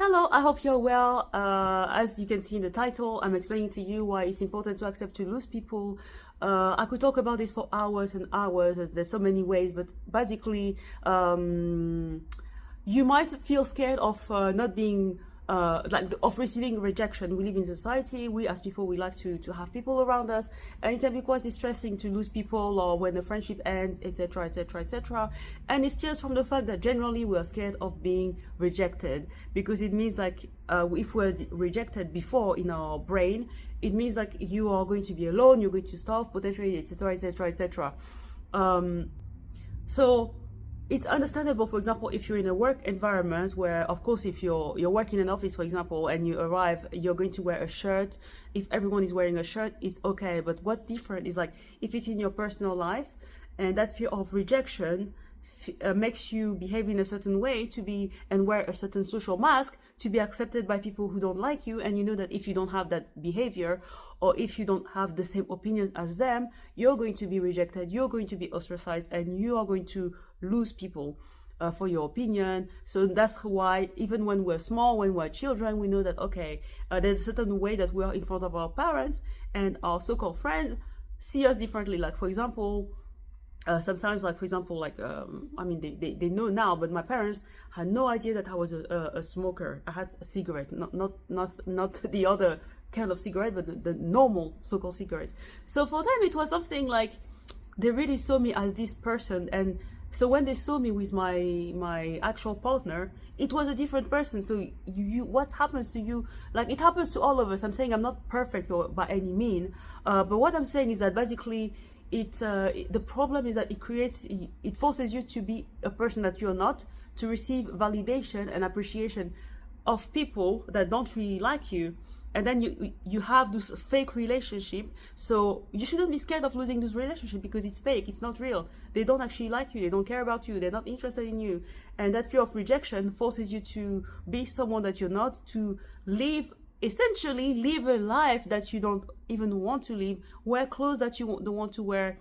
Hello, I hope you're well. As you can see in the title, I'm explaining to you why it's important to accept to lose people. I could talk about this for hours and hours, as there's so many ways, but basically, you might feel scared of not being of receiving rejection. We live in society. We as people, we like to have people around us, and it can be quite distressing to lose people or when the friendship ends, etc., etc., etc. And it stems from the fact that generally we are scared of being rejected, because it means like if we're rejected before in our brain, it means like you are going to be alone, you're going to starve potentially, etc., etc., etc. So it's understandable, for example, if you're in a work environment where, of course, if you're working in an office, for example, and you arrive, you're going to wear a shirt. If everyone is wearing a shirt, it's okay. But what's different is like if it's in your personal life, and that fear of rejection makes you behave in a certain way to be and wear a certain social mask to be accepted by people who don't like you, and you know that if you don't have that behavior or if you don't have the same opinion as them, you're going to be rejected, you're going to be ostracized, and you are going to lose people for your opinion. So that's why even when we're small, when we're children, we know that okay, there's a certain way that we are in front of our parents, and our so-called friends see us differently. Like for example, sometimes, like for example, like I mean, they know now, but my parents had no idea that I was a smoker. I had a cigarette, not the other kind of cigarette, but the normal so-called cigarettes. So for them, it was something like they really saw me as this person, and so when they saw me with my actual partner, it was a different person. So you what happens to you, like it happens to all of us. I'm saying I'm not perfect or by any mean, but what I'm saying is that basically the problem is that it forces you to be a person that you're not, to receive validation and appreciation of people that don't really like you, and then you have this fake relationship. So you shouldn't be scared of losing this relationship, because it's fake, it's not real. They don't actually like you, they don't care about you, they're not interested in you, and that fear of rejection forces you to be someone that you're not, to essentially live a life that you don't even want to live, wear clothes that you don't want to wear,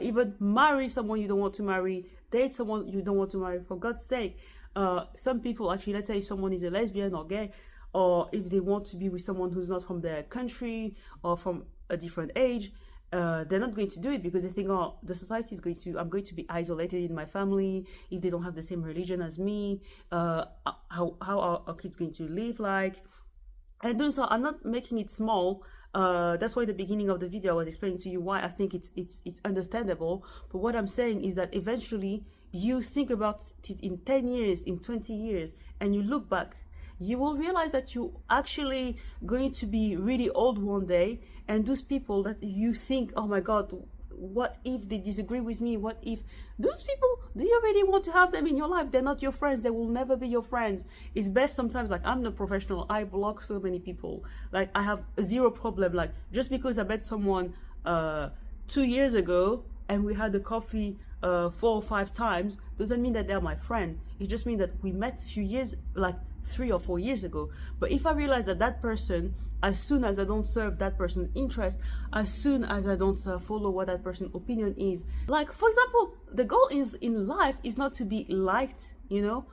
even marry someone you don't want to marry, date someone you don't want to marry, for God's sake. Some people actually, let's say if someone is a lesbian or gay, or if they want to be with someone who's not from their country or from a different age, they're not going to do it, because they think, oh, the society is I'm going to be isolated in my family if they don't have the same religion as me. How are our kids going to live like? And doing so, I'm not making it small. That's why at the beginning of the video I was explaining to you why I think it's understandable. But what I'm saying is that eventually you think about it in 10 years, in 20 years, and you look back, you will realize that you're actually going to be really old one day, and those people that you think, oh my God, what if they disagree with me? What if those people, do you really want to have them in your life? They're not your friends. They will never be your friends. It's best sometimes, like I'm a professional, I block so many people. Like I have zero problem. Like just because I met someone 2 years ago and we had a coffee 4 or 5 times doesn't mean that they're my friend. It just means that we met a few years, like 3 or 4 years ago. But if I realize that that person, as soon as I don't serve that person's interest, as soon as I don't follow what that person's opinion is, like for example, the goal is in life is not to be liked, you know.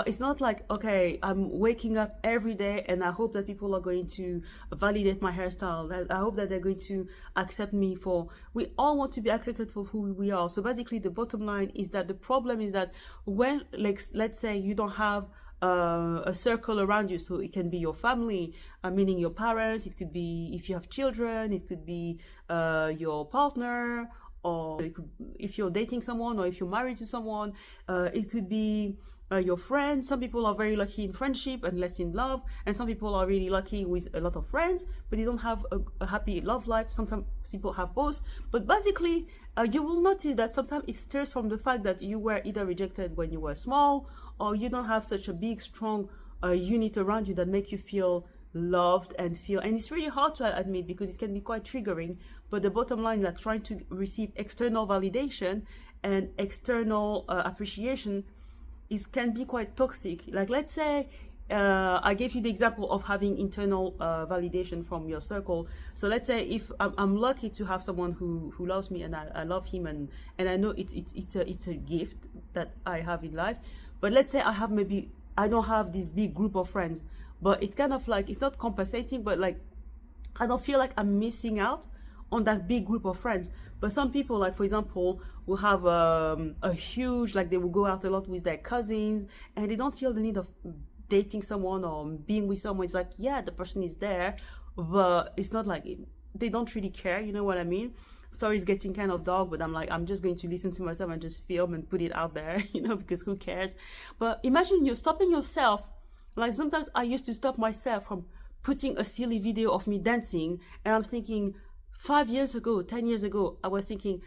It's not like, okay, I'm waking up every day and I hope that people are going to validate my hairstyle. I hope that they're going to accept me for, we all want to be accepted for who we are. So basically the bottom line is that the problem is that when, like, let's say you don't have a circle around you, so it can be your family, meaning your parents, it could be if you have children, it could be your partner, or it could, if you're dating someone, or if you're married to someone, it could be your friends. Some people are very lucky in friendship and less in love, and some people are really lucky with a lot of friends but they don't have a happy love life. Sometimes people have both, but basically you will notice that sometimes it stirs from the fact that you were either rejected when you were small, or you don't have such a big strong unit around you that make you feel loved and it's really hard to admit because it can be quite triggering. But the bottom line, like trying to receive external validation and external appreciation can be quite toxic. Like let's say I gave you the example of having internal validation from your circle. So let's say if I'm lucky to have someone who loves me and I love him, and I know it's a gift that I have in life. But let's say I have maybe I don't have this big group of friends. But it kind of like, it's not compensating, but like I don't feel like I'm missing out on that big group of friends. But some people, like for example, will have a huge, like they will go out a lot with their cousins, and they don't feel the need of dating someone or being with someone. It's like, yeah, the person is there, but it's not like they don't really care. You know what I mean? Sorry, it's getting kind of dark, but I'm like, I'm just going to listen to myself and just film and put it out there, you know, because who cares? But imagine you're stopping yourself. Like sometimes I used to stop myself from putting a silly video of me dancing, and I'm thinking, 5 years ago, 10 years ago, I was thinking,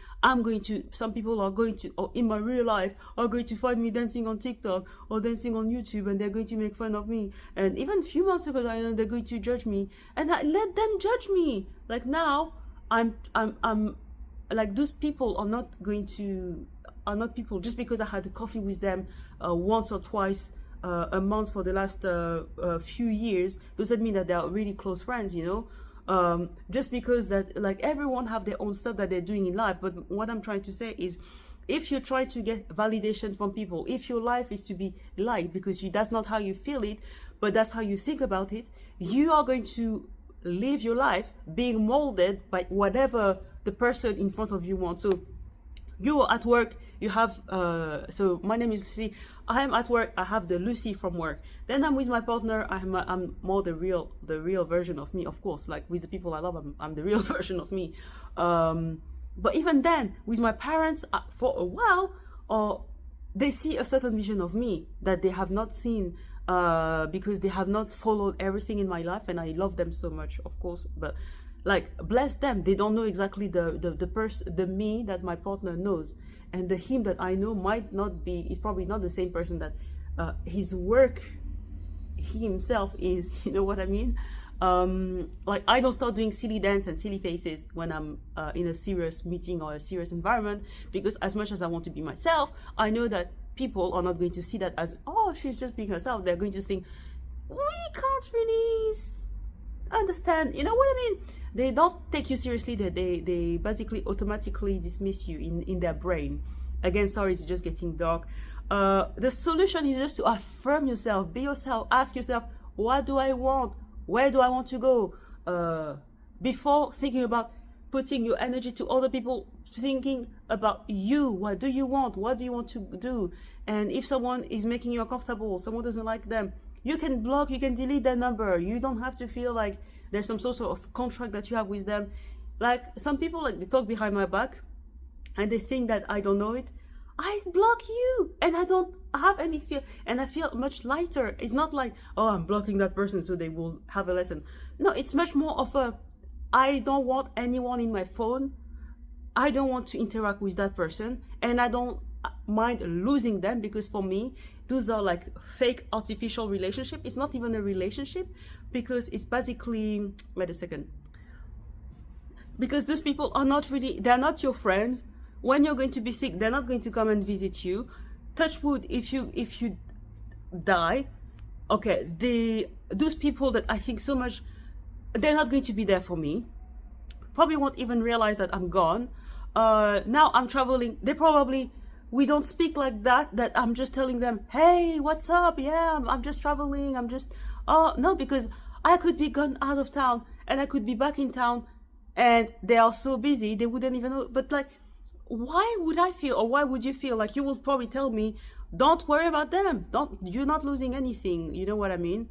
some people are going to, or in my real life, are going to find me dancing on TikTok or dancing on YouTube, and they're going to make fun of me. And even a few months ago, I know they're going to judge me, and I let them judge me. Like now, I'm like, those people are not people just because I had a coffee with them once or twice a month for the last few years doesn't mean that they are really close friends, you know. Just because that, like, everyone have their own stuff that they're doing in life. But what I'm trying to say is, if you try to get validation from people, if your life is to be liked because that's not how you feel it, but that's how you think about it, you are going to live your life being molded by whatever the person in front of you wants. So you're at work, you have so my name is Lucy. I am at work, I have the Lucy from work. Then I'm with my partner, I'm more the real version of me, of course. Like with the people I love, I'm the real version of me. But even then, with my parents, for a while, or they see a certain vision of me that they have not seen, because they have not followed everything in my life, and I love them so much, of course. But like, bless them, they don't know exactly the me that my partner knows, and the him that I know is probably not the same person that his work, he himself is. You know what I mean? Like, I don't start doing silly dance and silly faces when I'm in a serious meeting or a serious environment, because as much as I want to be myself, I know that people are not going to see that as, oh, she's just being herself. They're going to think, we can't really understand, you know what I mean? They don't take you seriously. They basically automatically dismiss you in their brain. Again, sorry, it's just getting dark. The solution is just to affirm yourself, be yourself, ask yourself, what do I want? Where do I want to go? Before thinking about putting your energy to other people, thinking about you. What do you want? What do you want to do? And if someone is making you uncomfortable, someone doesn't like them, you can block, you can delete their number. You don't have to feel like there's some sort of contract that you have with them. Like, some people, like, they talk behind my back and they think that I don't know it. I block you and I don't have any fear, and I feel much lighter. It's not like, oh, I'm blocking that person so they will have a lesson. No, it's much more of a, I don't want anyone in my phone. I don't want to interact with that person, and I don't mind losing them, because for me, those are like fake artificial relationship. It's not even a relationship, because it's basically, wait a second, because those people are not really, they're not your friends. When you're going to be sick, they're not going to come and visit you. Touch wood, if you die, okay, those people that I think so much, they're not going to be there for me. Probably won't even realize that I'm gone. Now I'm traveling, we don't speak like that I'm just telling them, hey, what's up? Yeah, I'm just traveling, oh no, because I could be gone out of town and I could be back in town, and they are so busy they wouldn't even know. But like, why would I feel, or why would you feel like, you will probably tell me, don't worry about them, you're not losing anything, you know what I mean?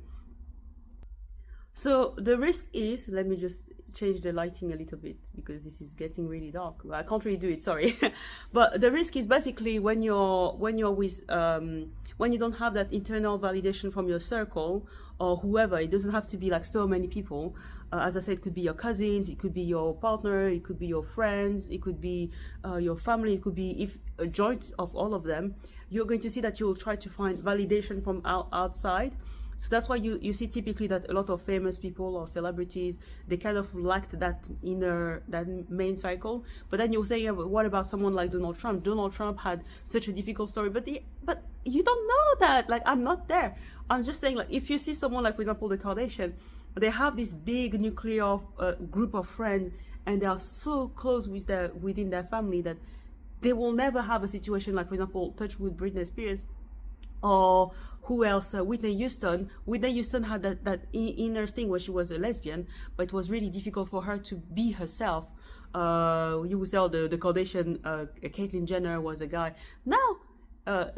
So the risk is, let me just change the lighting a little bit because this is getting really dark. I can't really do it, sorry. But the risk is basically when you're with when you don't have that internal validation from your circle or whoever. It doesn't have to be like so many people. As I said, it could be your cousins, it could be your partner, it could be your friends, it could be your family, it could be if a joint of all of them. You're going to see that you'll try to find validation from outside. So that's why you see typically that a lot of famous people or celebrities, they kind of lacked that main cycle. But then you'll say, yeah, but what about someone like Donald Trump? Donald Trump had such a difficult story, but you don't know that. Like, I'm not there. I'm just saying, like, if you see someone like, for example, the Kardashian, they have this big nuclear group of friends, and they are so close within their family that they will never have a situation like, for example, touch with Britney Spears, Or who else? Whitney Houston. Whitney Houston had that inner thing where she was a lesbian, but it was really difficult for her to be herself. You would say the Kardashian, Caitlyn Jenner was a guy. Now, I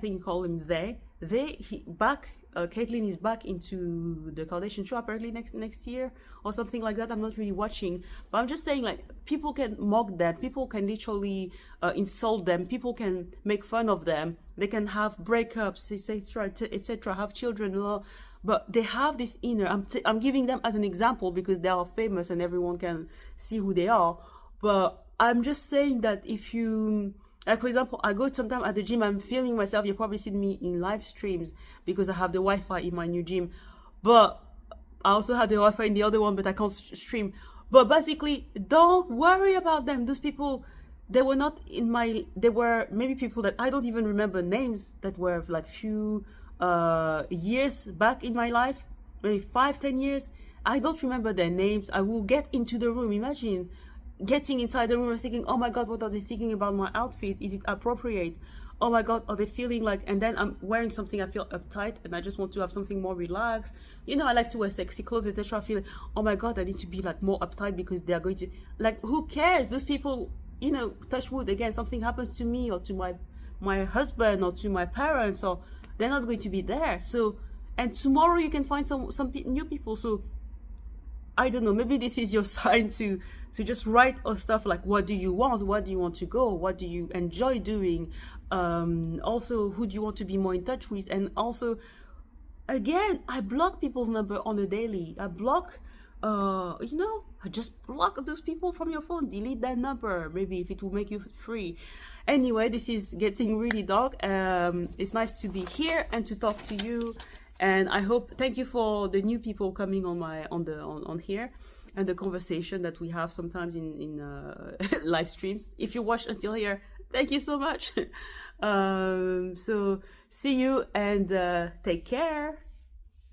think you call him back. Caitlyn is back into the Kardashian show apparently next year or something like that. I'm not really watching, but I'm just saying, like, people can mock them, people can literally insult them, people can make fun of them, they can have breakups, etc., etc., have children, but they have this inner. I'm giving them as an example because they are famous and everyone can see who they are. But I'm just saying that if you, like, for example, I go sometime at the gym, I'm filming myself. You probably see me in live streams because I have the Wi-Fi in my new gym. But I also have the Wi-Fi in the other one, but I can't stream. But basically, don't worry about them. Those people, they were not in my, they were maybe people that I don't even remember names, that were like few years back in my life, maybe 5-10 years. I don't remember their names. I will get into the room. Imagine getting inside the room and thinking, oh my god, what are they thinking about my outfit? Is it appropriate? Oh my god, are they feeling like, and then I'm wearing something I feel uptight and I just want to have something more relaxed. You know, I like to wear sexy clothes, etc. I feel, oh my god, I need to be like more uptight because they are going to, like, who cares? Those people, you know, touch wood again, something happens to me or to my husband or to my parents, or they're not going to be there. So, and tomorrow you can find some new people. So I don't know, maybe this is your sign to just write or stuff like, what do you want? What do you want to go? What do you enjoy doing? Also, who do you want to be more in touch with? And also, again, I block people's number on a daily. I block, you know, I just block those people from your phone. Delete that number, maybe, if it will make you free. Anyway, this is getting really dark. It's nice to be here and to talk to you. And I hope, thank you for the new people coming on here, and the conversation that we have sometimes in live streams. If you watched until here, thank you so much. So see you, and take care.